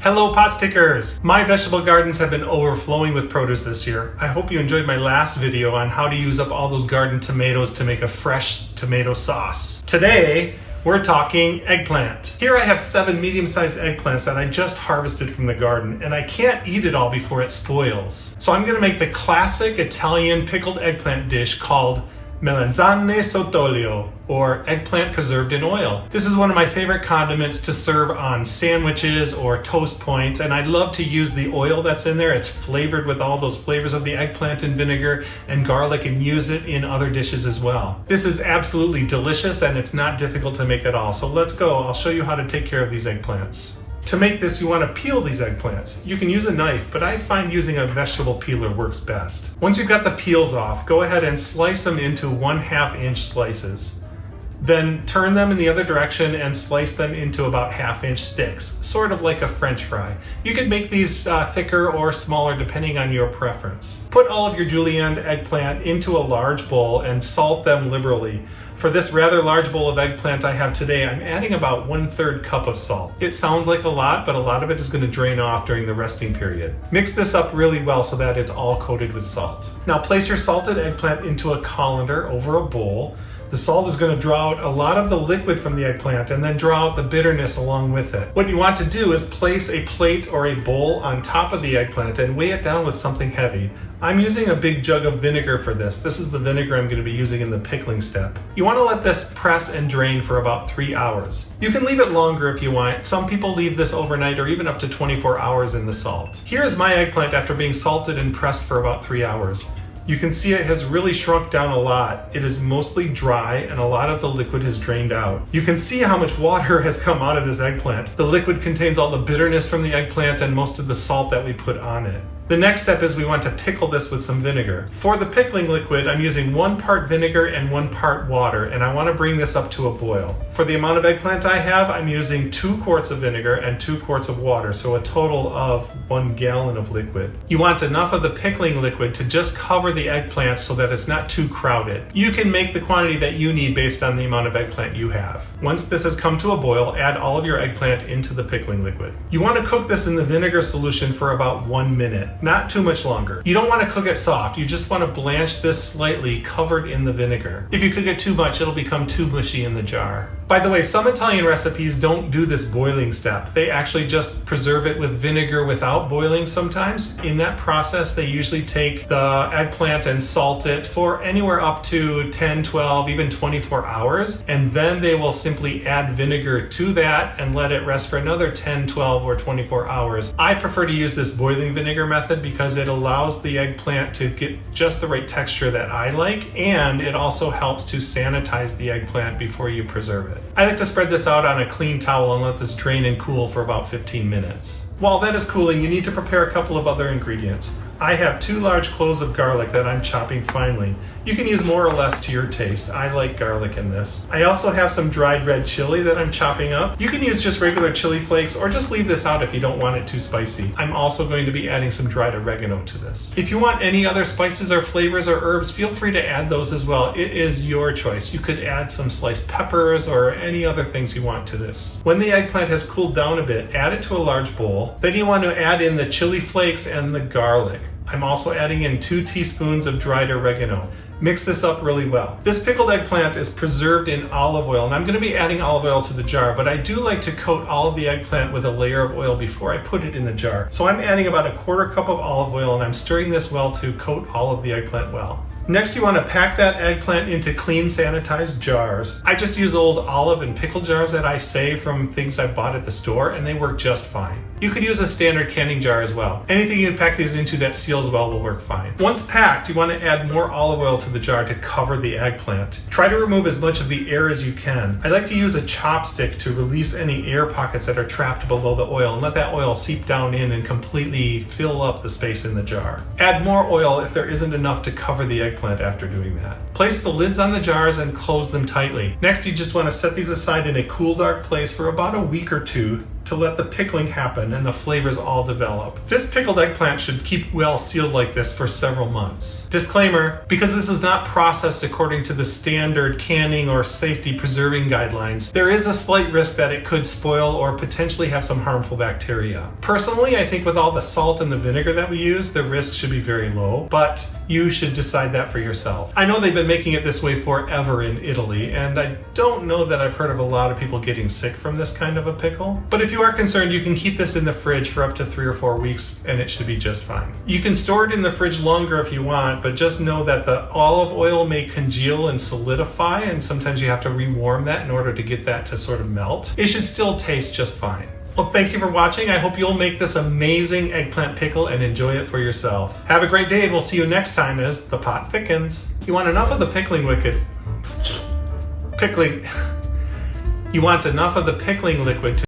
Hello pot stickers! My vegetable gardens have been overflowing with produce this year. I hope you enjoyed my last video on how to use up all those garden tomatoes to make a fresh tomato sauce. Today, we're talking eggplant. Here I have 7 medium-sized eggplants that I just harvested from the garden, and I can't eat it all before it spoils. So I'm gonna make the classic Italian pickled eggplant dish called Melanzane Sott'olio, or eggplant preserved in oil. This is one of my favorite condiments to serve on sandwiches or toast points, and I love to use the oil that's in there. It's flavored with all those flavors of the eggplant and vinegar and garlic, and use it in other dishes as well. This is absolutely delicious, and it's not difficult to make at all. So let's go. I'll show you how to take care of these eggplants. To make this, you want to peel these eggplants. You can use a knife, but I find using a vegetable peeler works best. Once you've got the peels off, go ahead and slice them into 1/2 inch slices. Then turn them in the other direction and slice them into about 1/2 inch sticks, sort of like a French fry. You can make these thicker or smaller depending on your preference. Put all of your julienne eggplant into a large bowl and salt them liberally. For this rather large bowl of eggplant I have today, I'm adding about 1/3 cup of salt. It sounds like a lot, but a lot of it is going to drain off during the resting period. Mix this up really well so that it's all coated with salt. Now place your salted eggplant into a colander over a bowl. The salt is going to draw out a lot of the liquid from the eggplant and then draw out the bitterness along with it. What you want to do is place a plate or a bowl on top of the eggplant and weigh it down with something heavy. I'm using a big jug of vinegar for this. This is the vinegar I'm going to be using in the pickling step. You want to let this press and drain for about 3 hours. You can leave it longer if you want. Some people leave this overnight or even up to 24 hours in the salt. Here is my eggplant after being salted and pressed for about 3 hours. You can see it has really shrunk down a lot. It is mostly dry and a lot of the liquid has drained out. You can see how much water has come out of this eggplant. The liquid contains all the bitterness from the eggplant and most of the salt that we put on it. The next step is we want to pickle this with some vinegar. For the pickling liquid, I'm using 1 part vinegar and 1 part water, and I want to bring this up to a boil. For the amount of eggplant I have, I'm using 2 quarts of vinegar and 2 quarts of water, so a total of 1 gallon of liquid. You want enough of the pickling liquid to just cover the eggplant so that it's not too crowded. You can make the quantity that you need based on the amount of eggplant you have. Once this has come to a boil, add all of your eggplant into the pickling liquid. You want to cook this in the vinegar solution for about 1 minute. Not too much longer. You don't want to cook it soft. You just want to blanch this slightly covered in the vinegar. If you cook it too much, it'll become too mushy in the jar. By the way, some Italian recipes don't do this boiling step. They actually just preserve it with vinegar without boiling sometimes. In that process, they usually take the eggplant and salt it for anywhere up to 10, 12, even 24 hours. And then they will simply add vinegar to that and let it rest for another 10, 12, or 24 hours. I prefer to use this boiling vinegar method because it allows the eggplant to get just the right texture that I like, and it also helps to sanitize the eggplant before you preserve it. I like to spread this out on a clean towel and let this drain and cool for about 15 minutes. While that is cooling, you need to prepare a couple of other ingredients. I have 2 large cloves of garlic that I'm chopping finely. You can use more or less to your taste. I like garlic in this. I also have some dried red chili that I'm chopping up. You can use just regular chili flakes or just leave this out if you don't want it too spicy. I'm also going to be adding some dried oregano to this. If you want any other spices or flavors or herbs, feel free to add those as well. It is your choice. You could add some sliced peppers or any other things you want to this. When the eggplant has cooled down a bit, add it to a large bowl. Then you want to add in the chili flakes and the garlic. I'm also adding in 2 teaspoons of dried oregano. Mix this up really well. This pickled eggplant is preserved in olive oil, and I'm going to be adding olive oil to the jar, but I do like to coat all of the eggplant with a layer of oil before I put it in the jar. So I'm adding about a 1/4 cup of olive oil, and I'm stirring this well to coat all of the eggplant well. Next, you want to pack that eggplant into clean, sanitized jars. I just use old olive and pickle jars that I save from things I bought at the store, and they work just fine. You could use a standard canning jar as well. Anything you pack these into that seals well will work fine. Once packed, you want to add more olive oil to the jar to cover the eggplant. Try to remove as much of the air as you can. I like to use a chopstick to release any air pockets that are trapped below the oil and let that oil seep down in and completely fill up the space in the jar. Add more oil if there isn't enough to cover the eggplant after doing that. Place the lids on the jars and close them tightly. Next, you just want to set these aside in a cool, dark place for about a week or 2 to let the pickling happen and the flavors all develop. This pickled eggplant should keep well sealed like this for several months. Disclaimer, because this is not processed according to the standard canning or safety preserving guidelines, there is a slight risk that it could spoil or potentially have some harmful bacteria. Personally, I think with all the salt and the vinegar that we use, the risk should be very low, but you should decide that for yourself. I know they've been making it this way forever in Italy, and I don't know that I've heard of a lot of people getting sick from this kind of a pickle. But if you are concerned, you can keep this in the fridge for up to 3 or 4 weeks and it should be just fine. You can store it in the fridge longer if you want, but just know that the olive oil may congeal and solidify, and sometimes you have to rewarm that in order to get that to sort of melt. It should still taste just fine. Well, thank you for watching. I hope you'll make this amazing eggplant pickle and enjoy it for yourself. Have a great day, and we'll see you next time as the pot thickens. You want enough of the pickling liquid. You want enough of the pickling liquid to